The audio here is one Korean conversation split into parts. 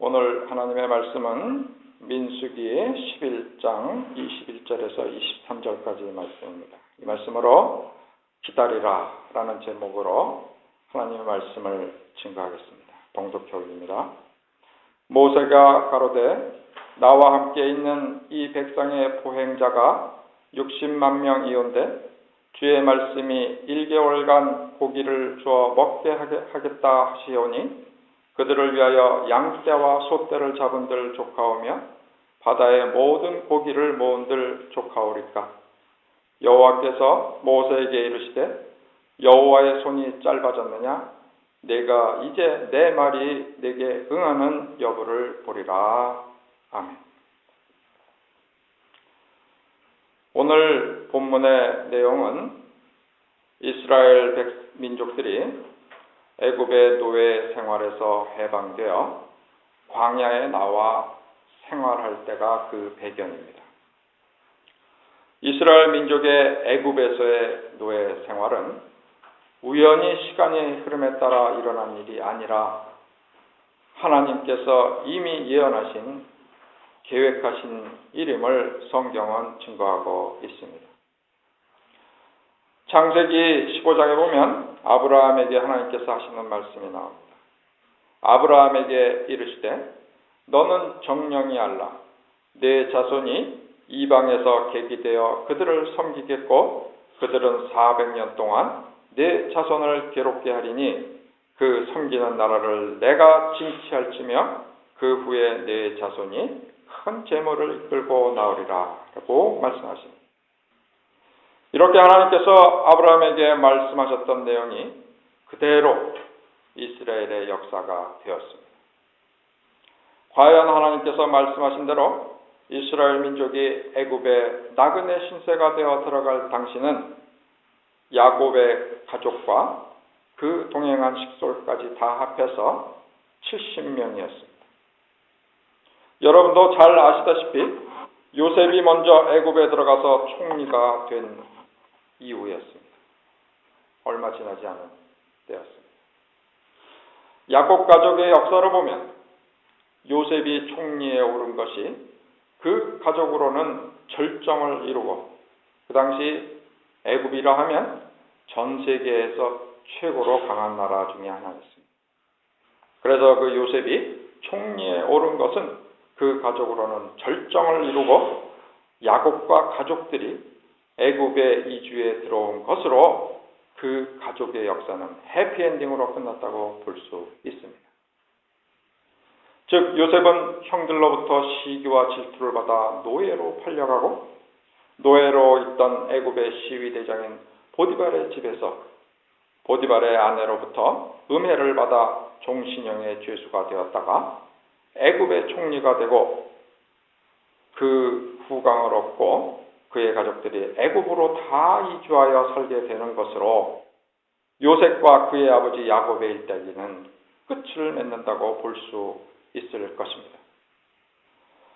오늘 하나님의 말씀은 민수기 11장 21절에서 23절까지의 말씀입니다. 이 말씀으로 기다리라 라는 제목으로 하나님의 말씀을 증거하겠습니다. 봉독해 올립니다. 모세가 가로되 나와 함께 있는 이 백성의 보행자가 60만 명이온데 주의 말씀이 1개월간 고기를 주어 먹게 하겠다 하시오니 그들을 위하여 양떼와 소떼를 잡은들 조카오며 바다의 모든 고기를 모은들 조카오리까. 여호와께서 모세에게 이르시되 여호와의 손이 짧아졌느냐? 내가 이제 내 말이 내게 응하는 여부를 보리라. 아멘. 오늘 본문의 내용은 이스라엘 민족들이 애굽의 노예 생활에서 해방되어 광야에 나와 생활할 때가 그 배경입니다. 이스라엘 민족의 애굽에서의 노예 생활은 우연히 시간의 흐름에 따라 일어난 일이 아니라 하나님께서 이미 예언하신 계획하신 일임을 성경은 증거하고 있습니다. 창세기 15장에 보면 아브라함에게 하나님께서 하시는 말씀이 나옵니다. 아브라함에게 이르시되 너는 정령이 알라. 내 자손이 이방에서 계기되어 그들을 섬기겠고 그들은 400년 동안 내 자손을 괴롭게 하리니 그 섬기는 나라를 내가 징치할지며 그 후에 내 자손이 큰 재물을 이끌고 나오리라 라고 말씀하십니다. 이렇게 하나님께서 아브라함에게 말씀하셨던 내용이 그대로 이스라엘의 역사가 되었습니다. 과연 하나님께서 말씀하신 대로 이스라엘 민족이 애굽의 나그네 신세가 되어 들어갈 당시는 야곱의 가족과 그 동행한 식솔까지 다 합해서 70명이었습니다. 여러분도 잘 아시다시피 요셉이 먼저 애굽에 들어가서 총리가 된 이후였습니다. 얼마 지나지 않은 때였습니다. 야곱 가족의 역사를 보면 요셉이 총리에 오른 것이 그 가족으로는 절정을 이루고 그 당시 애굽이라 하면 전 세계에서 최고로 강한 나라 중에 하나였습니다. 그래서 그 요셉이 총리에 오른 것은 그 가족으로는 절정을 이루고 야곱과 가족들이 애굽에 이주에 들어온 것으로 그 가족의 역사는 해피엔딩으로 끝났다고 볼 수 있습니다. 즉 요셉은 형들로부터 시기와 질투를 받아 노예로 팔려가고 노예로 있던 애굽의 시위대장인 보디발의 집에서 보디발의 아내로부터 음해를 받아 종신형의 죄수가 되었다가 애굽의 총리가 되고 그 후광을 얻고 그의 가족들이 애굽으로 다 이주하여 살게 되는 것으로 요셉과 그의 아버지 야곱의 일대기는 끝을 맺는다고 볼 수 있을 것입니다.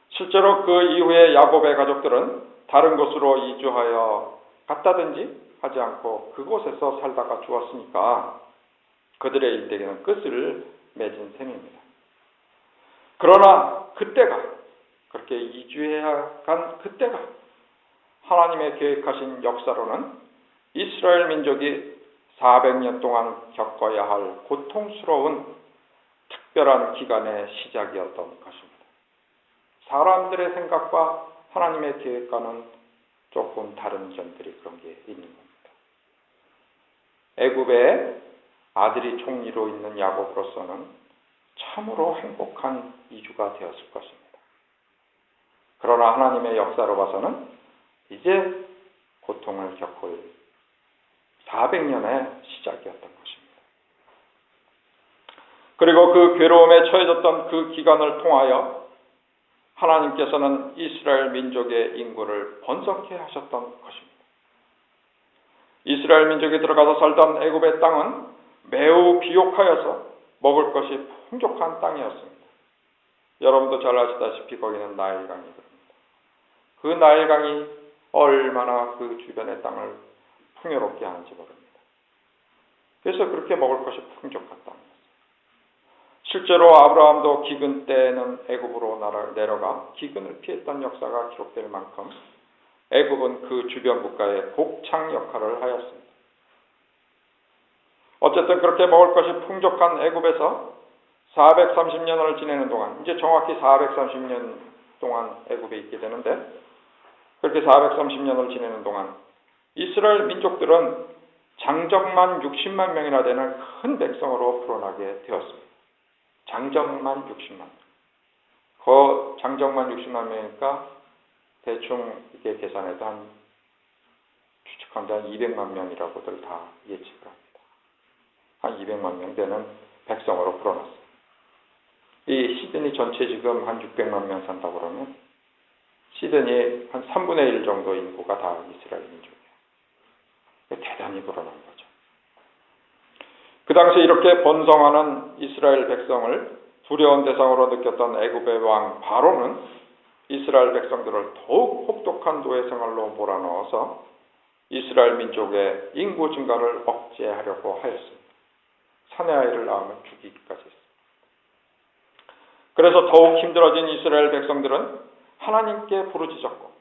실제로 그 이후에 야곱의 가족들은 다른 곳으로 이주하여 갔다든지 하지 않고 그곳에서 살다가 죽었으니까 그들의 일대기는 끝을 맺은 셈입니다. 그러나 그때가 그렇게 이주해야 간 그때가 하나님의 계획하신 역사로는 이스라엘 민족이 400년 동안 겪어야 할 고통스러운 특별한 기간의 시작이었던 것입니다. 사람들의 생각과 하나님의 계획과는 조금 다른 점들이 그런 게 있는 겁니다. 애굽의 아들이 총리로 있는 야곱으로서는 참으로 행복한 이주가 되었을 것입니다. 그러나 하나님의 역사로 봐서는 이제 고통을 겪을 400년의 시작이었던 것입니다. 그리고 그 괴로움에 처해졌던 그 기간을 통하여 하나님께서는 이스라엘 민족의 인구를 번성케 하셨던 것입니다. 이스라엘 민족이 들어가서 살던 애굽의 땅은 매우 비옥하여서 먹을 것이 풍족한 땅이었습니다. 여러분도 잘 아시다시피 거기는 나일강이 흐릅니다. 그 나일강이 얼마나 그 주변의 땅을 풍요롭게 하는지 모릅니다. 그래서 그렇게 먹을 것이 풍족한 땅이었어요. 실제로 아브라함도 기근 때에는 애굽으로 내려가 기근을 피했던 역사가 기록될 만큼 애굽은 그 주변 국가의 복창 역할을 하였습니다. 어쨌든 그렇게 먹을 것이 풍족한 애굽에서 430년을 지내는 동안, 이제 정확히 430년 동안 애굽에 있게 되는데, 그렇게 430년을 지내는 동안 이스라엘 민족들은 장정만 60만 명이나 되는 큰 백성으로 풀어나게 되었습니다. 장정만 60만 명. 그 장정만 60만 명이니까 대충 이렇게 계산해도 추측한다 한 200만 명이라고들 다 예측을 합니다. 한 200만 명 되는 백성으로 풀어놨어요. 이 시드니 전체 지금 한 600만 명 산다고 그러면 시드니 한 3분의 1 정도 인구가 다 이스라엘 민족이에요. 대단히 불어난 거죠. 그 당시 이렇게 번성하는 이스라엘 백성을 두려운 대상으로 느꼈던 애굽의 왕 바로는 이스라엘 백성들을 더욱 혹독한 노예 생활로 몰아넣어서 이스라엘 민족의 인구 증가를 억제하려고 하였습니다. 사내 아이를 낳으면 죽이기까지 했습니다. 그래서 더욱 힘들어진 이스라엘 백성들은 하나님께 부르짖었고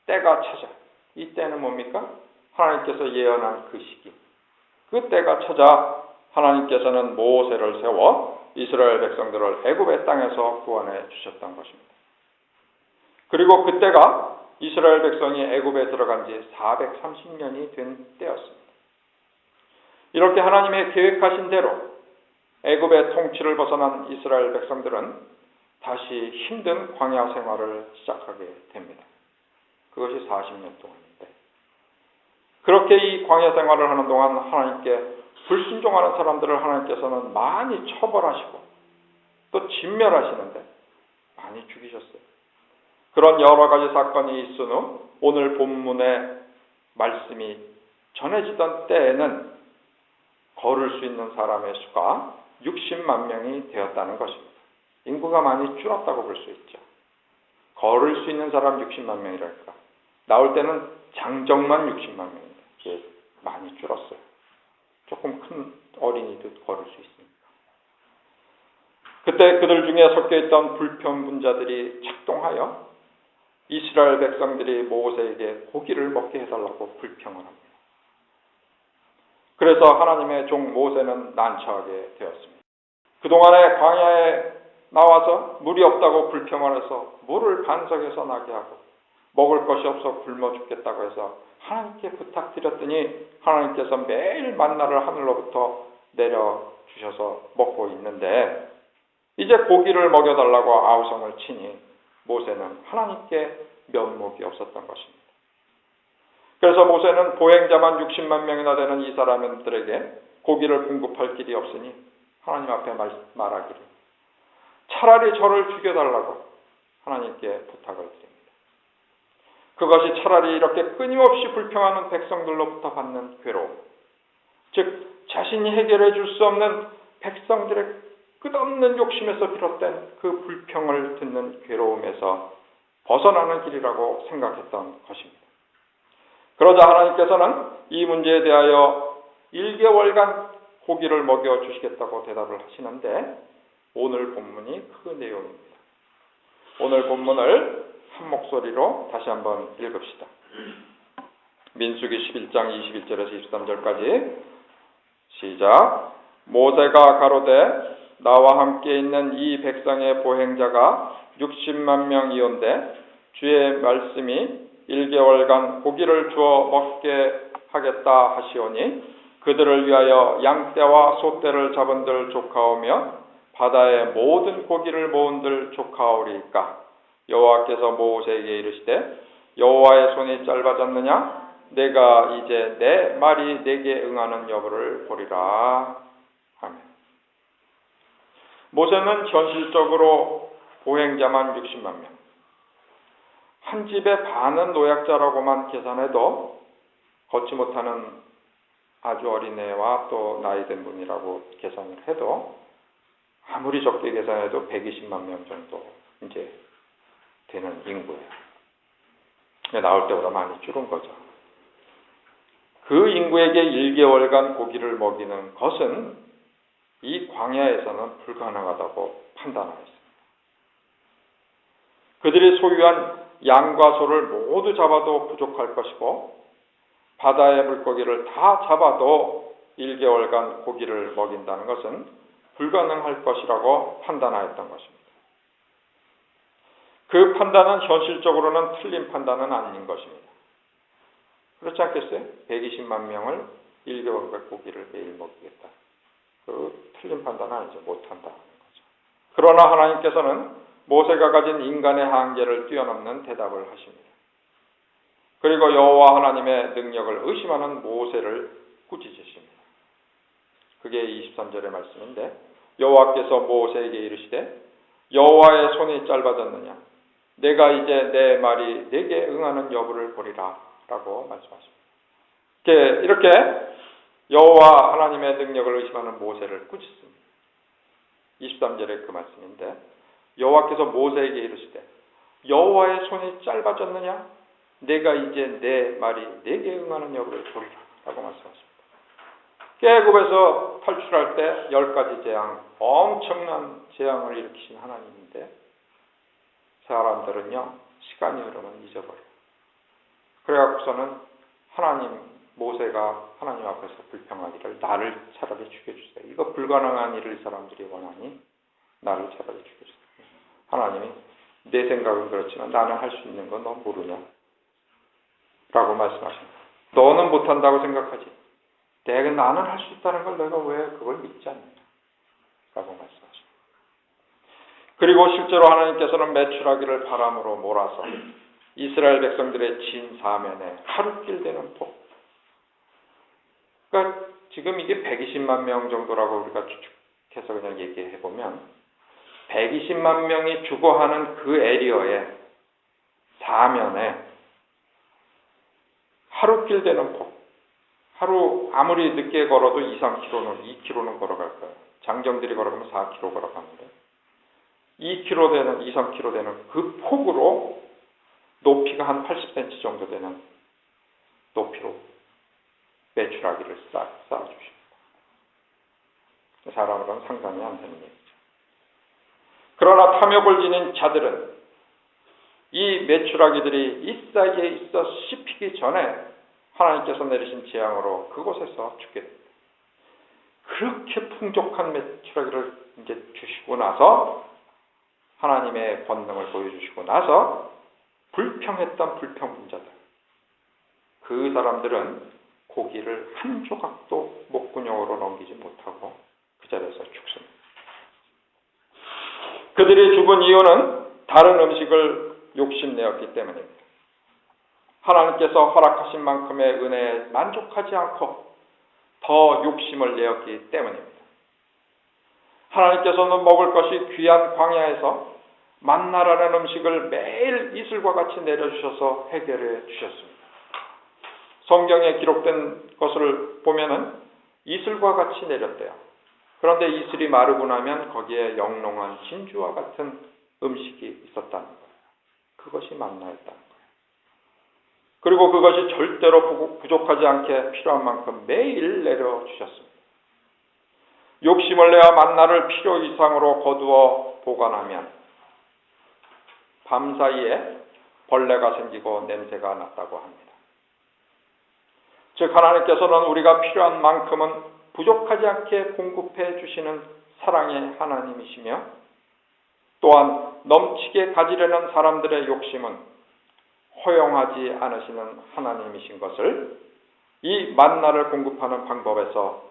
때가 찾아, 이 때는 뭡니까? 하나님께서 예언한 그 시기, 그 때가 찾아 하나님께서는 모세를 세워 이스라엘 백성들을 애굽의 땅에서 구원해 주셨던 것입니다. 그리고 그때가 이스라엘 백성이 애굽에 들어간 지 430년이 된 때였습니다. 이렇게 하나님의 계획하신 대로 애굽의 통치를 벗어난 이스라엘 백성들은 다시 힘든 광야 생활을 시작하게 됩니다. 그것이 40년 동안인데, 그렇게 이 광야 생활을 하는 동안 하나님께 불순종하는 사람들을 하나님께서는 많이 처벌하시고 또 진멸하시는데 많이 죽이셨어요. 그런 여러 가지 사건이 있은 후 오늘 본문의 말씀이 전해지던 때에는 걸을 수 있는 사람의 수가 60만 명이 되었다는 것입니다. 인구가 많이 줄었다고 볼 수 있죠. 걸을 수 있는 사람 60만 명이랄까. 나올 때는 장정만 60만 명입니다. 이게 많이 줄었어요. 조금 큰 어린이도 걸을 수 있으니까. 그때 그들 중에 섞여 있던 불평분자들이 착동하여 이스라엘 백성들이 모세에게 고기를 먹게 해달라고 불평을 합니다. 그래서 하나님의 종 모세는 난처하게 되었습니다. 그동안에 광야에 나와서 물이 없다고 불평을 해서 물을 반석에서 나게 하고 먹을 것이 없어 굶어 죽겠다고 해서 하나님께 부탁드렸더니 하나님께서 매일 만나를 하늘로부터 내려주셔서 먹고 있는데, 이제 고기를 먹여달라고 아우성을 치니 모세는 하나님께 면목이 없었던 것입니다. 그래서 모세는 보행자만 60만 명이나 되는 이 사람들에게 고기를 공급할 길이 없으니 하나님 앞에 말하기를 차라리 저를 죽여달라고 하나님께 부탁을 드립니다. 그것이 차라리 이렇게 끊임없이 불평하는 백성들로부터 받는 괴로움, 즉 자신이 해결해 줄 수 없는 백성들의 끝없는 욕심에서 비롯된 그 불평을 듣는 괴로움에서 벗어나는 길이라고 생각했던 것입니다. 그러자 하나님께서는 이 문제에 대하여 1개월간 고기를 먹여주시겠다고 대답을 하시는데, 오늘 본문이 그 내용입니다. 오늘 본문을 한 목소리로 다시 한번 읽읍시다. 민수기 11장 21절에서 23절까지 시작. 모세가 가로되 나와 함께 있는 이 백성의 보행자가 60만 명이온데 주의 말씀이 1개월간 고기를 주어 먹게 하겠다 하시오니 그들을 위하여 양떼와 소떼를 잡은들 조카오며 바다의 모든 고기를 모은들 조카오리까. 여호와께서 모세에게 이르시되 여호와의 손이 짧아졌느냐? 내가 이제 내 말이 내게 응하는 여부를 보리라 하며. 모세는 현실적으로 보행자만 60만 명, 한 집의 반은 노약자라고만 계산해도 걷지 못하는 아주 어린애와 또 나이든 분이라고 계산을 해도 아무리 적게 계산해도 120만 명 정도 이제 되는 인구예요. 나올 때보다 많이 줄은 거죠. 그 인구에게 1개월간 고기를 먹이는 것은 이 광야에서는 불가능하다고 판단하였습니다. 그들이 소유한 양과 소를 모두 잡아도 부족할 것이고 바다의 물고기를 다 잡아도 1개월간 고기를 먹인다는 것은 불가능할 것이라고 판단하였던 것입니다. 그 판단은 현실적으로는 틀린 판단은 아닌 것입니다. 그렇지 않겠어요? 120만 명을 1개월간 고기를 매일 먹이겠다. 그 틀린 판단은 아니죠. 못한다는 거죠. 그러나 하나님께서는 모세가 가진 인간의 한계를 뛰어넘는 대답을 하십니다. 그리고 여호와 하나님의 능력을 의심하는 모세를 꾸짖으십니다. 그게 23절의 말씀인데 여호와께서 모세에게 이르시되 여호와의 손이 짧아졌느냐 내가 이제 내 말이 내게 응하는 여부를 보리라 라고 말씀하십니다. 이렇게 여호와 하나님의 능력을 의심하는 모세를 꾸짖습니다. 23절의 그 말씀인데 여호와께서 모세에게 이르시되 여호와의 손이 짧아졌느냐 내가 이제 내 말이 내게 응하는 여부를 보리라 라고 말씀하십니다. 애굽에서 탈출할 때 10가지 재앙, 엄청난 재앙을 일으키신 하나님인데 사람들은요 시간이 흐르면 잊어버려요. 그래갖고서는 모세가 하나님 앞에서 불평하기를 나를 차라리 죽여주세요. 이거 불가능한 일을 이 사람들이 원하니 나를 차라리 죽여주세요. 하나님이 내 생각은 그렇지만 나는 할 수 있는 건 너 모르냐? 라고 말씀하십니다. 너는 못한다고 생각하지. 나는 할 수 있다는 걸 내가 왜 그걸 믿지 않느냐? 라고 말씀하십니다. 그리고 실제로 하나님께서는 메추라기를 바람으로 몰아서 이스라엘 백성들의 진 사면에 하루길 되는 폭. 그러니까 지금 이게 120만 명 정도라고 우리가 추측해서 그냥 얘기해 보면 120만 명이 주거하는 그 에리어에 사면에 하루길 되는 폭. 하루 아무리 늦게 걸어도 2, 3km는 2km는 걸어갈 거예요. 장정들이 걸어가면 4km 걸어가는데 2km 되는 2, 3km 되는 그 폭으로 높이가 한 80cm 정도 되는 높이로 메추라기를 쌓아주십니다. 사람으로는 상상이 안 되는 얘기죠. 그러나 탐욕을 지닌 자들은 이 메추라기들이 이 사이에 있어 씹히기 전에 하나님께서 내리신 재앙으로 그곳에서 죽게 됩니다. 그렇게 풍족한 메추라기를 이제 주시고 나서 하나님의 권능을 보여주시고 나서 불평했던 불평분자들 그 사람들은 고기를 한 조각도 목구멍으로 넘기지 못하고 그 자리에서 죽습니다. 그들이 죽은 이유는 다른 음식을 욕심내었기 때문입니다. 하나님께서 허락하신 만큼의 은혜에 만족하지 않고 더 욕심을 내었기 때문입니다. 하나님께서는 먹을 것이 귀한 광야에서 만나라는 음식을 매일 이슬과 같이 내려주셔서 해결해 주셨습니다. 성경에 기록된 것을 보면은 이슬과 같이 내렸대요. 그런데 이슬이 마르고 나면 거기에 영롱한 진주와 같은 음식이 있었다는 거예요. 그것이 만나였다는 거예요. 그리고 그것이 절대로 부족하지 않게 필요한 만큼 매일 내려주셨습니다. 욕심을 내어 만나를 필요 이상으로 거두어 보관하면 밤사이에 벌레가 생기고 냄새가 났다고 합니다. 즉 하나님께서는 우리가 필요한 만큼은 부족하지 않게 공급해 주시는 사랑의 하나님이시며 또한 넘치게 가지려는 사람들의 욕심은 허용하지 않으시는 하나님이신 것을 이 만나를 공급하는 방법에서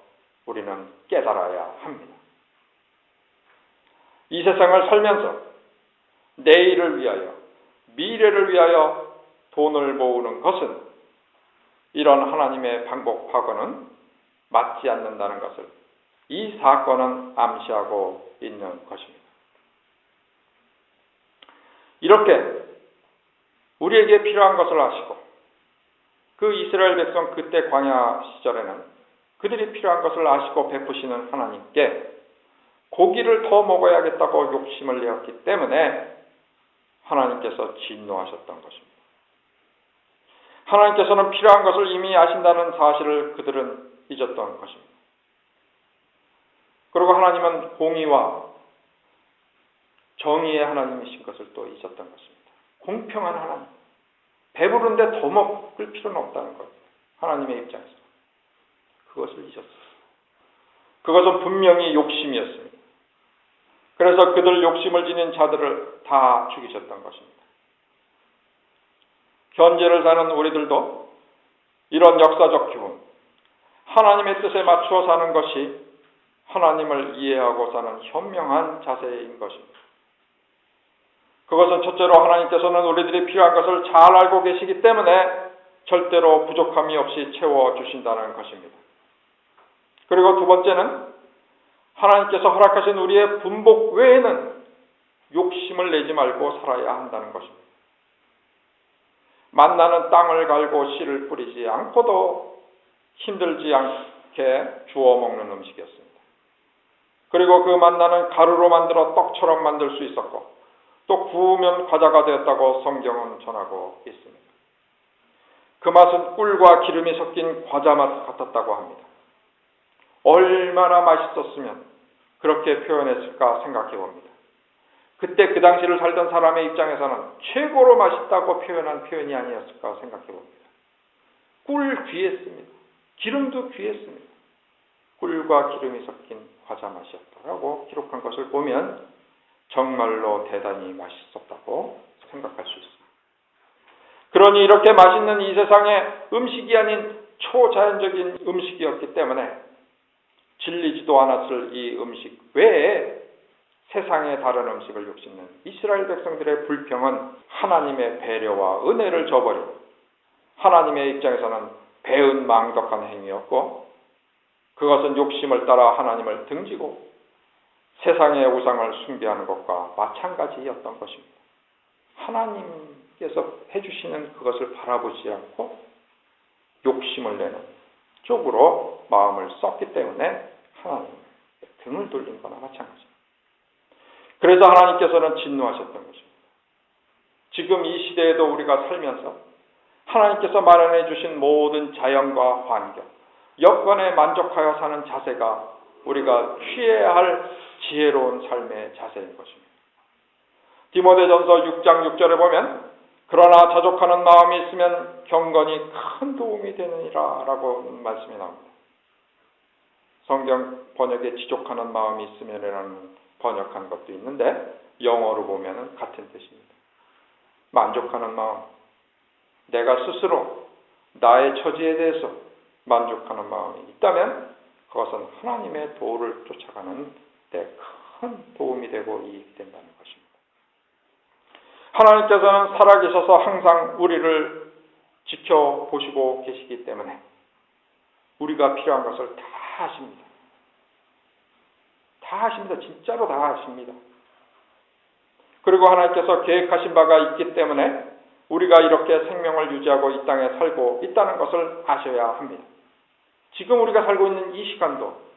우리는 깨달아야 합니다. 이 세상을 살면서 내일을 위하여, 미래를 위하여 돈을 모으는 것은 이런 하나님의 방법하고는 맞지 않는다는 것을 이 사건은 암시하고 있는 것입니다. 이렇게 우리에게 필요한 것을 아시고 그 이스라엘 백성 그때 광야 시절에는 그들이 필요한 것을 아시고 베푸시는 하나님께 고기를 더 먹어야겠다고 욕심을 내었기 때문에 하나님께서 진노하셨던 것입니다. 하나님께서는 필요한 것을 이미 아신다는 사실을 그들은 잊었던 것입니다. 그리고 하나님은 공의와 정의의 하나님이신 것을 또 잊었던 것입니다. 공평한 하나님. 배부른데 더 먹을 필요는 없다는 것. 하나님의 입장에서. 그것을 잊었어요. 그것은 분명히 욕심이었습니다. 그래서 그들 욕심을 지닌 자들을 다 죽이셨던 것입니다. 현재를 사는 우리들도 이런 역사적 교훈, 하나님의 뜻에 맞추어 사는 것이 하나님을 이해하고 사는 현명한 자세인 것입니다. 그것은 첫째로 하나님께서는 우리들이 필요한 것을 잘 알고 계시기 때문에 절대로 부족함이 없이 채워주신다는 것입니다. 그리고 두 번째는 하나님께서 허락하신 우리의 분복 외에는 욕심을 내지 말고 살아야 한다는 것입니다. 만나는 땅을 갈고 씨를 뿌리지 않고도 힘들지 않게 주워 먹는 음식이었습니다. 그리고 그 만나는 가루로 만들어 떡처럼 만들 수 있었고 또 구우면 과자가 되었다고 성경은 전하고 있습니다. 그 맛은 꿀과 기름이 섞인 과자 맛 같았다고 합니다. 얼마나 맛있었으면 그렇게 표현했을까 생각해 봅니다. 그때 그 당시를 살던 사람의 입장에서는 최고로 맛있다고 표현한 표현이 아니었을까 생각해 봅니다. 꿀 귀했습니다. 기름도 귀했습니다. 꿀과 기름이 섞인 과자 맛이었다라고 기록한 것을 보면 정말로 대단히 맛있었다고 생각할 수 있습니다. 그러니 이렇게 맛있는 이 세상에 음식이 아닌 초자연적인 음식이었기 때문에 질리지도 않았을 이 음식 외에 세상의 다른 음식을 욕심낸 이스라엘 백성들의 불평은 하나님의 배려와 은혜를 저버리고 하나님의 입장에서는 배은망덕한 행위였고 그것은 욕심을 따라 하나님을 등지고 세상의 우상을 숭배하는 것과 마찬가지였던 것입니다. 하나님께서 해주시는 그것을 바라보지 않고 욕심을 내는 쪽으로 마음을 썼기 때문에 하나님 등을 돌린 거나 마찬가지입니다. 그래서 하나님께서는 진노하셨던 것입니다. 지금 이 시대에도 우리가 살면서 하나님께서 마련해 주신 모든 자연과 환경, 여건에 만족하여 사는 자세가 우리가 취해야 할 지혜로운 삶의 자세인 것입니다. 디모데전서 6장 6절에 보면 그러나 자족하는 마음이 있으면 경건이 큰 도움이 되느니라 라고 말씀이 나옵니다. 성경 번역에 지족하는 마음이 있으면이라는 번역한 것도 있는데 영어로 보면 같은 뜻입니다. 만족하는 마음, 내가 스스로 나의 처지에 대해서 만족하는 마음이 있다면 그것은 하나님의 도를 쫓아가는 데 큰 도움이 되고 이익이 된다는 것입니다. 하나님께서는 살아계셔서 항상 우리를 지켜보시고 계시기 때문에 우리가 필요한 것을 다 하십니다. 다 하십니다. 진짜로 다 하십니다. 그리고 하나님께서 계획하신 바가 있기 때문에 우리가 이렇게 생명을 유지하고 이 땅에 살고 있다는 것을 아셔야 합니다. 지금 우리가 살고 있는 이 시간도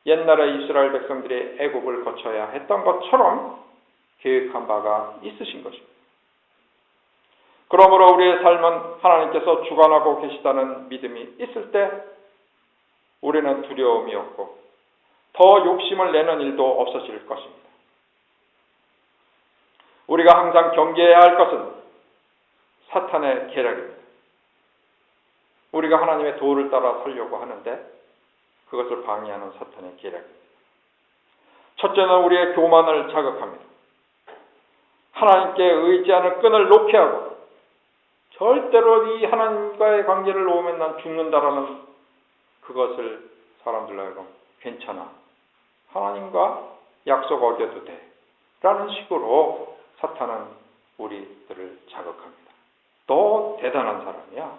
옛날에 이스라엘 백성들이 애굽을 거쳐야 했던 것처럼 계획한 바가 있으신 것입니다. 그러므로 우리의 삶은 하나님께서 주관하고 계시다는 믿음이 있을 때 우리는 두려움이 없고 더 욕심을 내는 일도 없어질 것입니다. 우리가 항상 경계해야 할 것은 사탄의 계략입니다. 우리가 하나님의 도를 따라 살려고 하는데 그것을 방해하는 사탄의 계략입니다. 첫째는 우리의 교만을 자극합니다. 하나님께 의지하는 끈을 놓게 하고 절대로 이 하나님과의 관계를 놓으면 난 죽는다라는 그것을 사람들로 하여금 괜찮아. 하나님과 약속 어겨도 돼. 라는 식으로 사탄은 우리들을 자극합니다. 너 대단한 사람이야.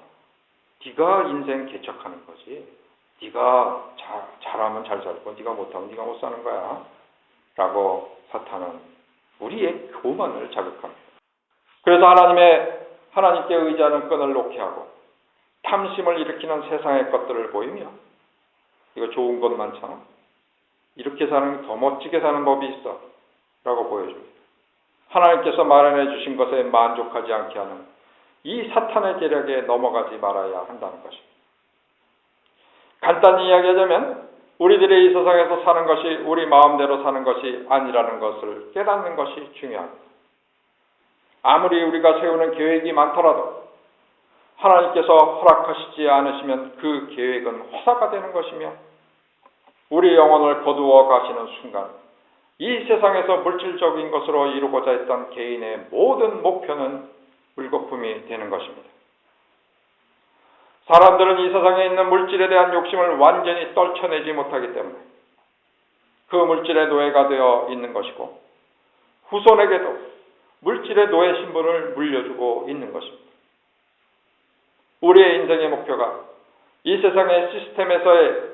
네가 인생 개척하는 거지. 네가 잘하면 잘 살고 네가 못하면 네가 못 사는 거야. 라고 사탄은 우리의 교만을 자극합니다. 그래서 하나님께 의지하는 끈을 놓게 하고 탐심을 일으키는 세상의 것들을 보이며 이거 좋은 것 많잖아. 이렇게 사는 더 멋지게 사는 법이 있어. 라고 보여줍니다. 하나님께서 마련해 주신 것에 만족하지 않게 하는 이 사탄의 계략에 넘어가지 말아야 한다는 것입니다. 간단히 이야기하자면 우리들이 이 세상에서 사는 것이 우리 마음대로 사는 것이 아니라는 것을 깨닫는 것이 중요합니다. 아무리 우리가 세우는 계획이 많더라도 하나님께서 허락하시지 않으시면 그 계획은 허사가 되는 것이며 우리 영혼을 거두어 가시는 순간 이 세상에서 물질적인 것으로 이루고자 했던 개인의 모든 목표는 물거품이 되는 것입니다. 사람들은 이 세상에 있는 물질에 대한 욕심을 완전히 떨쳐내지 못하기 때문에 그 물질의 노예가 되어 있는 것이고 후손에게도 물질의 노예 신분을 물려주고 있는 것입니다. 우리의 인생의 목표가 이 세상의 시스템에서의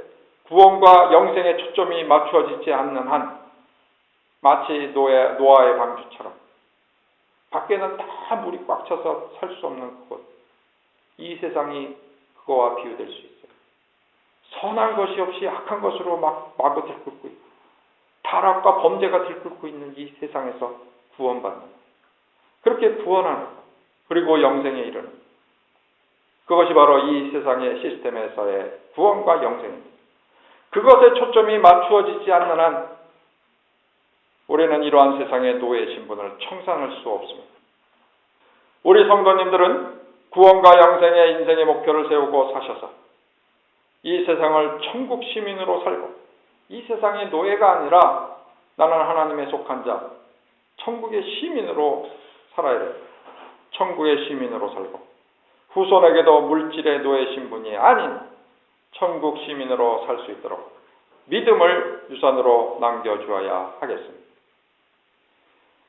구원과 영생의 초점이 맞추어지지 않는 한 마치 노아의 방주처럼 밖에는 다 물이 꽉 차서 살 수 없는 그곳, 이 세상이 그거와 비유될 수 있어요. 선한 것이 없이 악한 것으로 마구 들끓고 있고 타락과 범죄가 들끓고 있는 이 세상에서 구원받는, 그렇게 구원하는, 그리고 영생에 이르는, 그것이 바로 이 세상의 시스템에서의 구원과 영생입니다. 그것에 초점이 맞추어지지 않는 한 우리는 이러한 세상의 노예 신분을 청산할 수 없습니다. 우리 성도님들은 구원과 영생의 인생의 목표를 세우고 사셔서 이 세상을 천국 시민으로 살고 이 세상의 노예가 아니라 나는 하나님에 속한 자, 천국의 시민으로 살아야 됩니다. 천국의 시민으로 살고 후손에게도 물질의 노예 신분이 아닌 천국 시민으로 살 수 있도록 믿음을 유산으로 남겨주어야 하겠습니다.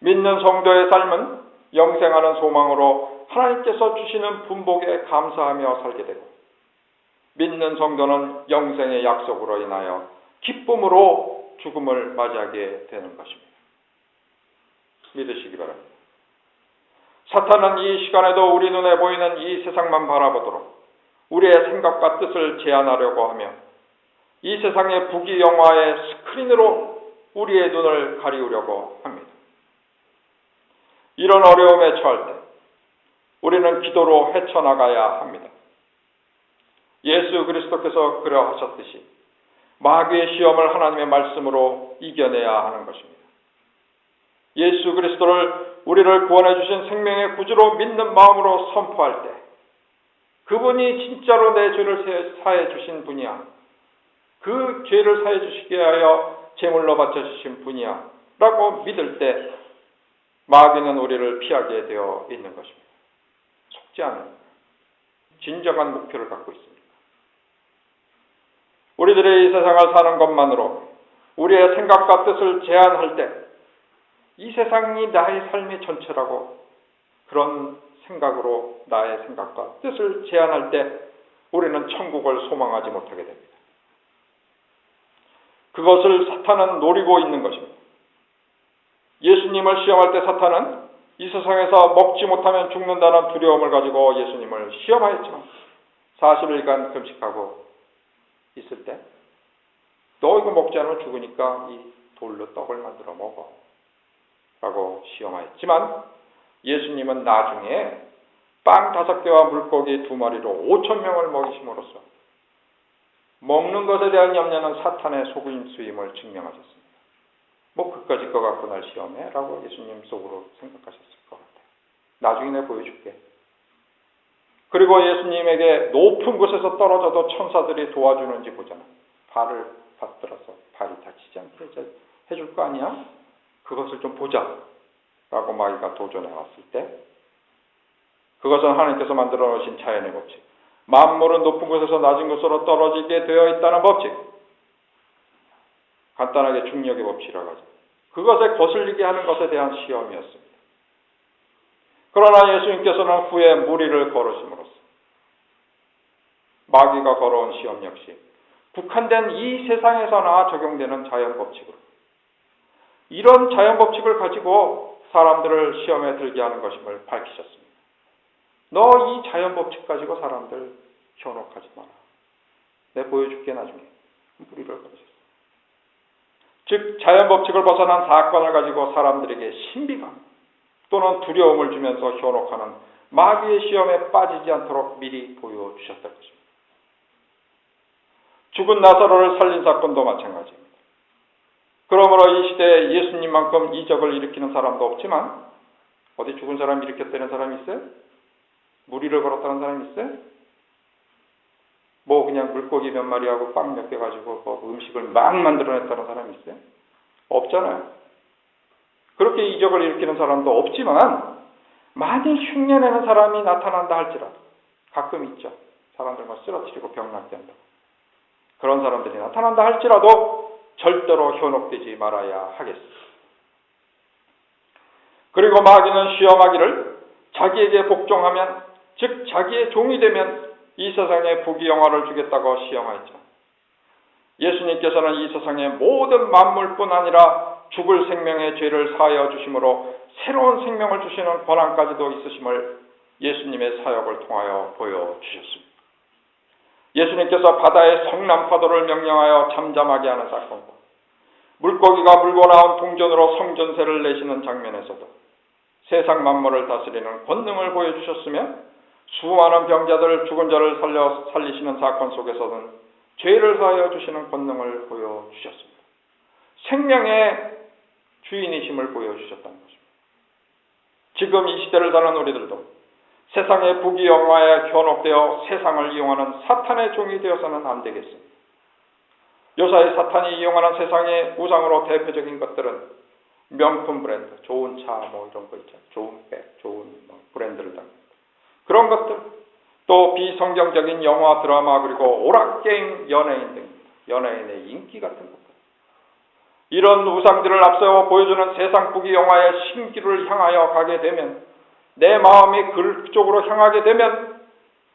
믿는 성도의 삶은 영생하는 소망으로 하나님께서 주시는 분복에 감사하며 살게 되고 믿는 성도는 영생의 약속으로 인하여 기쁨으로 죽음을 맞이하게 되는 것입니다. 믿으시기 바랍니다. 사탄은 이 시간에도 우리 눈에 보이는 이 세상만 바라보도록 우리의 생각과 뜻을 제한하려고 하며 이 세상의 부귀영화의 스크린으로 우리의 눈을 가리우려고 합니다. 이런 어려움에 처할 때 우리는 기도로 헤쳐나가야 합니다. 예수 그리스도께서 그러하셨듯이 마귀의 시험을 하나님의 말씀으로 이겨내야 하는 것입니다. 예수 그리스도를 우리를 구원해 주신 생명의 구주로 믿는 마음으로 선포할 때 그분이 진짜로 내 죄를 사해 주신 분이야, 그 죄를 사해 주시게 하여 제물로 바쳐 주신 분이야 라고 믿을 때 마귀는 우리를 피하게 되어 있는 것입니다. 속지 않은 진정한 목표를 갖고 있습니다. 우리들의 이 세상을 사는 것만으로 우리의 생각과 뜻을 제한할 때 이 세상이 나의 삶의 전체라고 그런 생각으로 나의 생각과 뜻을 제한할 때 우리는 천국을 소망하지 못하게 됩니다. 그것을 사탄은 노리고 있는 것입니다. 예수님을 시험할 때 사탄은 이 세상에서 먹지 못하면 죽는다는 두려움을 가지고 예수님을 시험하였지만 40일간 금식하고 있을 때 너 이거 먹지 않으면 죽으니까 이 돌로 떡을 만들어 먹어 라고 시험하였지만 예수님은 나중에 빵 5개와 물고기 2마리로 5,000명을 먹이심으로써 먹는 것에 대한 염려는 사탄의 속임수임을 증명하셨습니다. 뭐 그까짓 거 갖고 날 시험해? 라고 예수님 속으로 생각하셨을 것 같아요. 나중에 내가 보여줄게. 그리고 예수님에게 높은 곳에서 떨어져도 천사들이 도와주는지 보잖아. 발을 받들어서 발이 다치지 않게 해줄 거 아니야? 그것을 좀 보자 라고 마귀가 도전해 왔을 때 그것은 하나님께서 만들어 놓으신 자연의 법칙, 만물은 높은 곳에서 낮은 곳으로 떨어지게 되어 있다는 법칙, 간단하게 중력의 법칙이라고 하죠. 그것에 거슬리게 하는 것에 대한 시험이었습니다. 그러나 예수님께서는 후에 무리를 걸으심으로써 마귀가 걸어온 시험 역시 국한된 이 세상에서나 적용되는 자연법칙으로 이런 자연법칙을 가지고 사람들을 시험에 들게 하는 것임을 밝히셨습니다. 너 이 자연법칙 가지고 사람들 현혹하지 마라. 내가 보여줄게 나중에. 무리를 걸으셨습니다. 즉 자연법칙을 벗어난 사건을 가지고 사람들에게 신비감 또는 두려움을 주면서 현혹하는 마귀의 시험에 빠지지 않도록 미리 보여주셨던 것입니다. 죽은 나사로를 살린 사건도 마찬가지입니다. 그러므로 이 시대에 예수님만큼 이적을 일으키는 사람도 없지만 어디 죽은 사람 일으켰다는 사람이 있어요? 무리를 걸었다는 사람이 있어요? 뭐 그냥 물고기 몇 마리하고 빵 몇 개 가지고 뭐 음식을 막 만들어냈다는 사람이 있어요? 없잖아요. 그렇게 이적을 일으키는 사람도 없지만 많이 흉내내는 사람이 나타난다 할지라도 가끔 있죠. 사람들만 쓰러뜨리고 병나게 한다고. 그런 사람들이 나타난다 할지라도 절대로 현혹되지 말아야 하겠습니다. 그리고 마귀는 시험하기를 자기에게 복종하면, 즉 자기의 종이 되면 이 세상에 부귀영화를 주겠다고 시험하였죠. 예수님께서는 이 세상의 모든 만물뿐 아니라 죽을 생명의 죄를 사하여 주심으로 새로운 생명을 주시는 권한까지도 있으심을 예수님의 사역을 통하여 보여주셨습니다. 예수님께서 바다의 성난 파도를 명령하여 잠잠하게 하는 사건과 물고기가 물고 나온 동전으로 성전세를 내시는 장면에서도 세상 만물을 다스리는 권능을 보여주셨으며, 수많은 병자들, 죽은 자를 살리시는 사건 속에서는 죄를 사하여 주시는 권능을 보여주셨습니다. 생명의 주인이심을 보여주셨다는 것입니다. 지금 이 시대를 사는 우리들도 세상의 부귀영화에 현혹되어 세상을 이용하는 사탄의 종이 되어서는 안 되겠습니다. 요사이 사탄이 이용하는 세상의 우상으로 대표적인 것들은 명품 브랜드, 좋은 차 뭐 이런 거 있죠. 좋은 백, 좋은 브랜드를 담는 그런 것들, 또 비성경적인 영화, 드라마, 그리고 오락게임, 연예인 등입니다. 연예인의 인기 같은 것들. 이런 우상들을 앞세워 보여주는 세상 부귀영화의 신기를 향하여 가게 되면, 내 마음이 그쪽으로 향하게 되면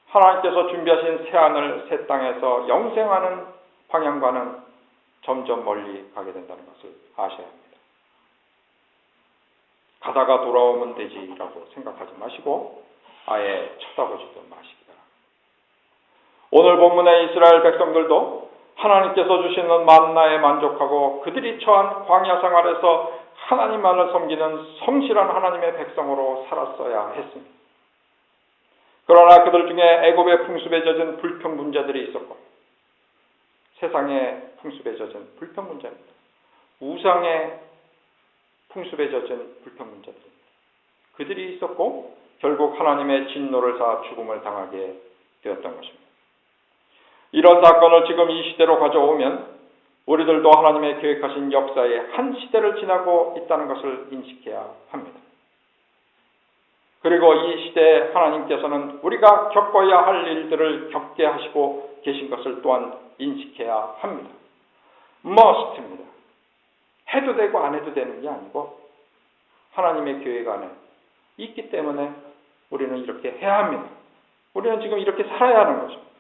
하나님께서 준비하신 새하늘 새 땅에서 영생하는 방향과는 점점 멀리 가게 된다는 것을 아셔야 합니다. 가다가 돌아오면 되지라고 생각하지 마시고 아예 쳐다보지도 마시기 바랍니다. 오늘 본문의 이스라엘 백성들도 하나님께서 주시는 만나에 만족하고 그들이 처한 광야 생활에서 하나님만을 섬기는 성실한 하나님의 백성으로 살았어야 했습니다. 그러나 그들 중에 애굽의 풍습에 젖은 불평분자들이 있었고, 세상의 풍습에 젖은 불평분자입니다. 우상의 풍습에 젖은 불평분자들입니다. 그들이 있었고 결국 하나님의 진노를 사 죽음을 당하게 되었던 것입니다. 이런 사건을 지금 이 시대로 가져오면 우리들도 하나님의 계획하신 역사의 한 시대를 지나고 있다는 것을 인식해야 합니다. 그리고 이 시대에 하나님께서는 우리가 겪어야 할 일들을 겪게 하시고 계신 것을 또한 인식해야 합니다. must입니다. 해도 되고 안 해도 되는 게 아니고 하나님의 계획 안에 있기 때문에 우리는 이렇게 해야 합니다. 우리는 지금 이렇게 살아야 하는 것입니다.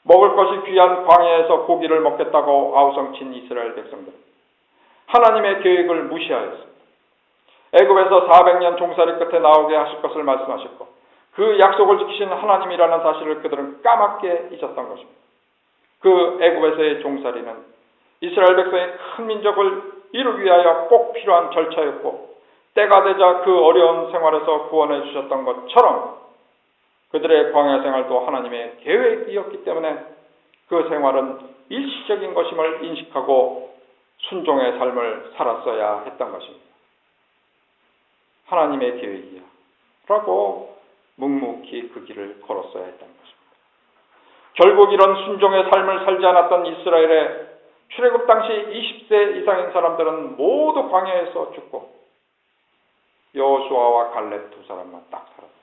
먹을 것이 귀한 광야에서 고기를 먹겠다고 아우성친 이스라엘 백성들, 하나님의 계획을 무시하였습니다. 애굽에서 400년 종살이 끝에 나오게 하실 것을 말씀하셨고 그 약속을 지키신 하나님이라는 사실을 그들은 까맣게 잊었던 것입니다. 그 애굽에서의 종살이는 이스라엘 백성의 큰 민족을 이루기 위하여 꼭 필요한 절차였고, 때가 되자 그 어려운 생활에서 구원해 주셨던 것처럼 그들의 광야 생활도 하나님의 계획이었기 때문에 그 생활은 일시적인 것임을 인식하고 순종의 삶을 살았어야 했던 것입니다. 하나님의 계획이야 라고 묵묵히 그 길을 걸었어야 했던 것입니다. 결국 이런 순종의 삶을 살지 않았던 이스라엘의 출애굽 당시 20세 이상인 사람들은 모두 광야에서 죽고 여호수아와 갈렙 두 사람만 딱 살았어요.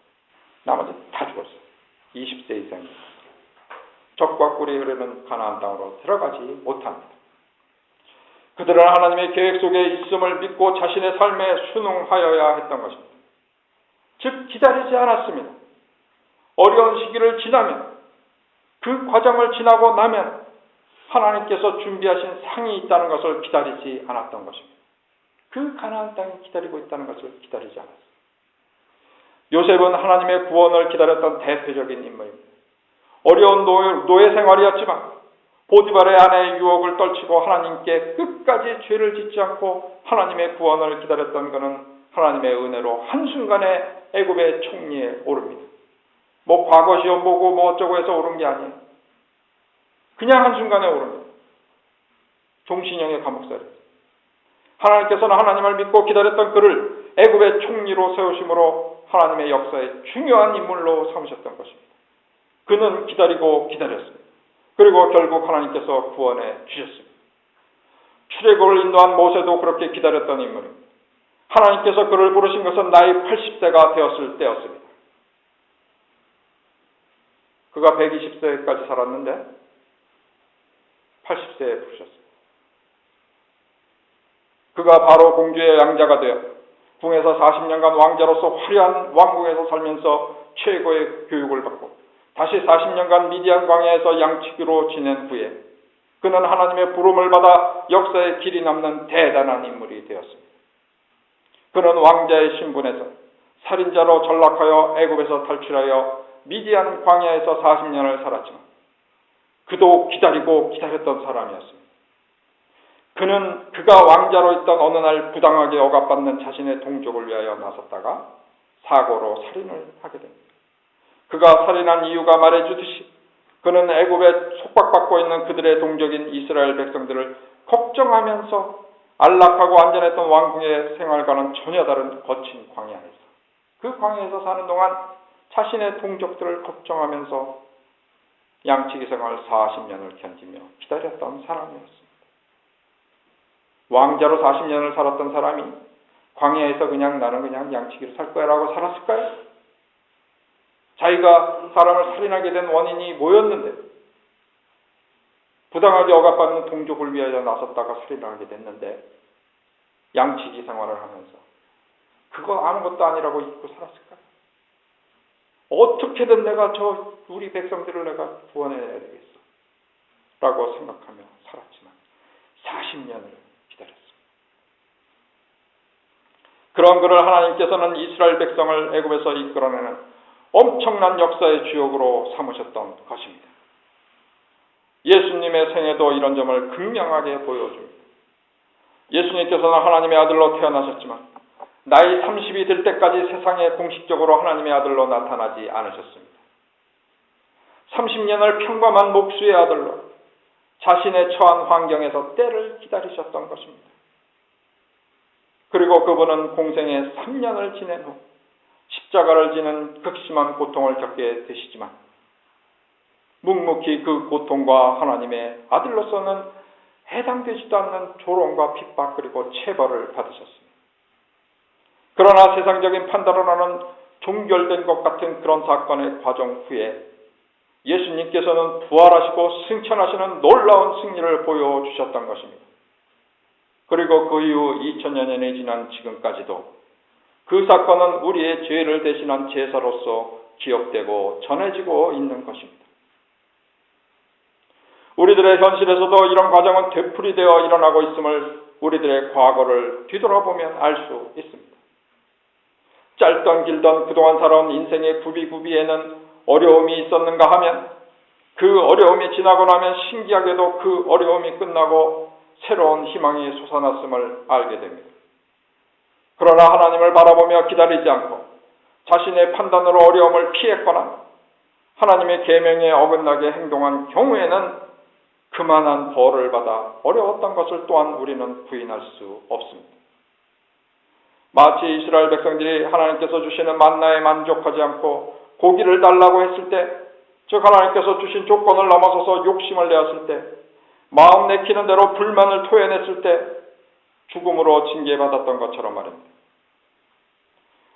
나머지 다 죽었어요. 20세 이상인 적과 꿀이 흐르는 가나안 땅으로 들어가지 못합니다. 그들은 하나님의 계획 속에 있음을 믿고 자신의 삶에 순응하여야 했던 것입니다. 즉 기다리지 않았습니다. 어려운 시기를 지나면, 그 과정을 지나고 나면 하나님께서 준비하신 상이 있다는 것을 기다리지 않았던 것입니다. 그 가나안 땅이 기다리고 있다는 것을 기다리지 않았습니다. 요셉은 하나님의 구원을 기다렸던 대표적인 인물입니다. 어려운 노예 생활이었지만 보디발의 아내의 유혹을 떨치고 하나님께 끝까지 죄를 짓지 않고 하나님의 구원을 기다렸던 그는 하나님의 은혜로 한순간에 애굽의 총리에 오릅니다. 뭐 과거 시험 보고 뭐 어쩌고 해서 오른 게 아니에요. 그냥 한순간에 오릅니다. 종신형의 감옥살이. 하나님께서는 하나님을 믿고 기다렸던 그를 애굽의 총리로 세우심으로 하나님의 역사의 중요한 인물로 삼으셨던 것입니다. 그는 기다리고 기다렸습니다. 그리고 결국 하나님께서 구원해 주셨습니다. 출애굽을 인도한 모세도 그렇게 기다렸던 인물입니다. 하나님께서 그를 부르신 것은 나이 80세가 되었을 때였습니다. 그가 120세까지 살았는데 80세에 부르셨습니다. 그가 바로 공주의 양자가 되어 궁에서 40년간 왕자로서 화려한 왕궁에서 살면서 최고의 교육을 받고 다시 40년간 미디안 광야에서 양치기로 지낸 후에 그는 하나님의 부름을 받아 역사의 길이 남는 대단한 인물이 되었습니다. 그는 왕자의 신분에서 살인자로 전락하여 애굽에서 탈출하여 미디안 광야에서 40년을 살았지만 그도 기다리고 기다렸던 사람이었습니다. 그는 그가 왕자로 있던 어느 날 부당하게 억압받는 자신의 동족을 위하여 나섰다가 사고로 살인을 하게 됩니다. 그가 살인한 이유가 말해주듯이 그는 애굽에 속박받고 있는 그들의 동족인 이스라엘 백성들을 걱정하면서 안락하고 안전했던 왕궁의 생활과는 전혀 다른 거친 광야에서 그 광야에서 사는 동안 자신의 동족들을 걱정하면서 양치기 생활 40년을 견디며 기다렸던 사람이었습니다. 왕자로 40년을 살았던 사람이 광야에서 나는 그냥 양치기로 살 거야 라고 살았을까요? 자기가 사람을 살인하게 된 원인이 뭐였는데 부당하게 억압받는 동족을 위하여 나섰다가 살인을 하게 됐는데 양치기 생활을 하면서 그거 아무것도 아니라고 잊고 살았을까요? 어떻게든 내가 우리 백성들을 내가 구원해야 되겠어 라고 생각하며 살았지만 40년을 기다렸습니다. 그런 그를 하나님께서는 이스라엘 백성을 애굽에서 이끌어내는 엄청난 역사의 주역으로 삼으셨던 것입니다. 예수님의 생애도 이런 점을 극명하게 보여줍니다. 예수님께서는 하나님의 아들로 태어나셨지만 나이 30이 될 때까지 세상에 공식적으로 하나님의 아들로 나타나지 않으셨습니다. 30년을 평범한 목수의 아들로 자신의 처한 환경에서 때를 기다리셨던 것입니다. 그리고 그분은 공생에 3년을 지낸 후 십자가를 지는 극심한 고통을 겪게 되시지만 묵묵히 그 고통과 하나님의 아들로서는 해당되지도 않는 조롱과 핍박 그리고 체벌을 받으셨습니다. 그러나 세상적인 판단으로는 종결된 것 같은 그런 사건의 과정 후에 예수님께서는 부활하시고 승천하시는 놀라운 승리를 보여주셨던 것입니다. 그리고 그 이후 2000여 년이 지난 지금까지도 그 사건은 우리의 죄를 대신한 제사로서 기억되고 전해지고 있는 것입니다. 우리들의 현실에서도 이런 과정은 되풀이되어 일어나고 있음을 우리들의 과거를 뒤돌아보면 알 수 있습니다. 짧던 길던 그동안 살아온 인생의 구비구비에는 어려움이 있었는가 하면 그 어려움이 지나고 나면 신기하게도 그 어려움이 끝나고 새로운 희망이 솟아났음을 알게 됩니다. 그러나 하나님을 바라보며 기다리지 않고 자신의 판단으로 어려움을 피했거나 하나님의 계명에 어긋나게 행동한 경우에는 그만한 벌을 받아 어려웠던 것을 또한 우리는 부인할 수 없습니다. 마치 이스라엘 백성들이 하나님께서 주시는 만나에 만족하지 않고 고기를 달라고 했을 때, 즉 하나님께서 주신 조건을 넘어서서 욕심을 내었을 때, 마음 내키는 대로 불만을 토해냈을 때 죽음으로 징계받았던 것처럼 말입니다.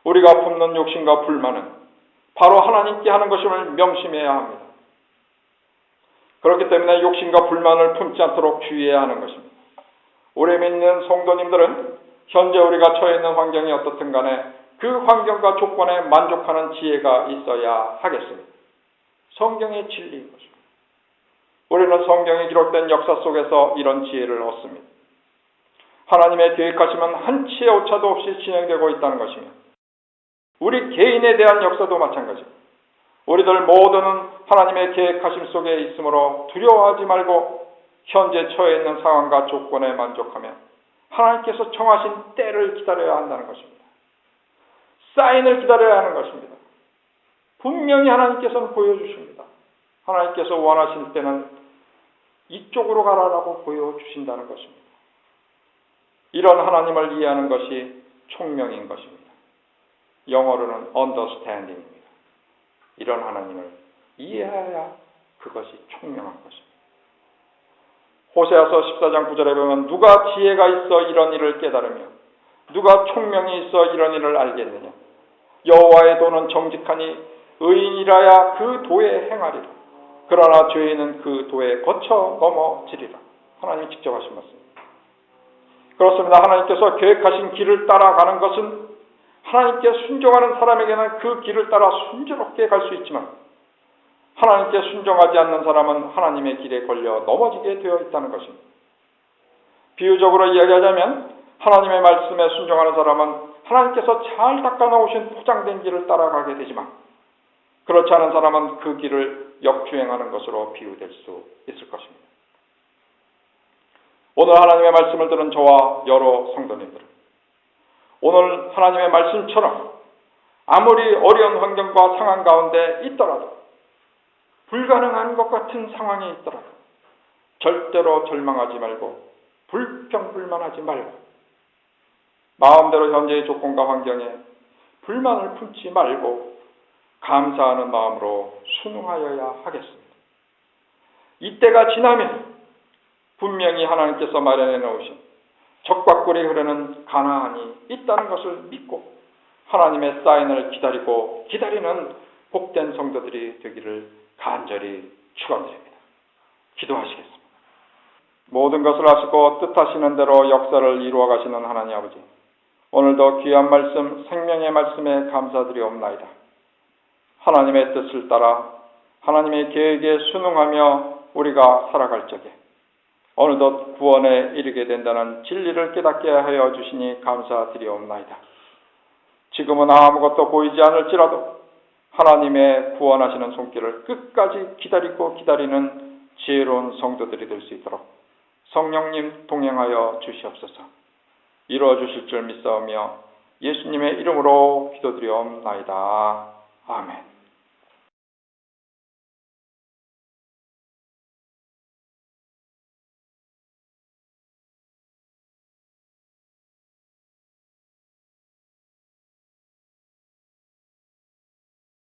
우리가 품는 욕심과 불만은 바로 하나님께 하는 것임을 명심해야 합니다. 그렇기 때문에 욕심과 불만을 품지 않도록 주의해야 하는 것입니다. 우리 믿는 성도님들은 현재 우리가 처해 있는 환경이 어떻든 간에 그 환경과 조건에 만족하는 지혜가 있어야 하겠습니다. 성경의 진리인 것입니다. 우리는 성경에 기록된 역사 속에서 이런 지혜를 얻습니다. 하나님의 계획하심은 한치의 오차도 없이 진행되고 있다는 것이며 우리 개인에 대한 역사도 마찬가지입니다. 우리들 모두는 하나님의 계획하심 속에 있으므로 두려워하지 말고 현재 처해 있는 상황과 조건에 만족하며 하나님께서 정하신 때를 기다려야 한다는 것입니다. 사인을 기다려야 하는 것입니다. 분명히 하나님께서는 보여주십니다. 하나님께서 원하실 때는 이쪽으로 가라라고 보여주신다는 것입니다. 이런 하나님을 이해하는 것이 총명인 것입니다. 영어로는 understanding입니다. 이런 하나님을 이해해야 그것이 총명한 것입니다. 호세아서 14장 9절에 보면 누가 지혜가 있어 이런 일을 깨달으며 누가 총명이 있어 이런 일을 알겠느냐. 여호와의 도는 정직하니 의인이라야 그 도에 행하리라. 그러나 죄인은 그 도에 거쳐 넘어지리라. 하나님이 직접 하신 말씀입니다. 그렇습니다. 하나님께서 계획하신 길을 따라가는 것은 하나님께 순종하는 사람에게는 그 길을 따라 순조롭게 갈 수 있지만 하나님께 순종하지 않는 사람은 하나님의 길에 걸려 넘어지게 되어 있다는 것입니다. 비유적으로 이야기하자면 하나님의 말씀에 순종하는 사람은 하나님께서 잘 닦아놓으신 포장된 길을 따라가게 되지만 그렇지 않은 사람은 그 길을 역주행하는 것으로 비유될 수 있을 것입니다. 오늘 하나님의 말씀을 들은 저와 여러 성도님들은 오늘 하나님의 말씀처럼 아무리 어려운 환경과 상황 가운데 있더라도 불가능한 것 같은 상황이 있더라도 절대로 절망하지 말고 불평불만하지 말고 마음대로 현재의 조건과 환경에 불만을 품지 말고 감사하는 마음으로 순응하여야 하겠습니다. 이때가 지나면 분명히 하나님께서 마련해 놓으신 적과 꿀이 흐르는 가나안이 있다는 것을 믿고 하나님의 사인을 기다리고 기다리는 복된 성도들이 되기를 간절히 축원드립니다. 기도하시겠습니다. 모든 것을 아시고 뜻하시는 대로 역사를 이루어 가시는 하나님 아버지, 오늘도 귀한 말씀, 생명의 말씀에 감사드리옵나이다. 하나님의 뜻을 따라 하나님의 계획에 순응하며 우리가 살아갈 적에 어느덧 구원에 이르게 된다는 진리를 깨닫게 하여 주시니 감사드리옵나이다. 지금은 아무것도 보이지 않을지라도 하나님의 구원하시는 손길을 끝까지 기다리고 기다리는 지혜로운 성도들이 될 수 있도록 성령님 동행하여 주시옵소서. 이루어 주실 줄 믿사오며 예수님의 이름으로 기도드리옵나이다. 아멘.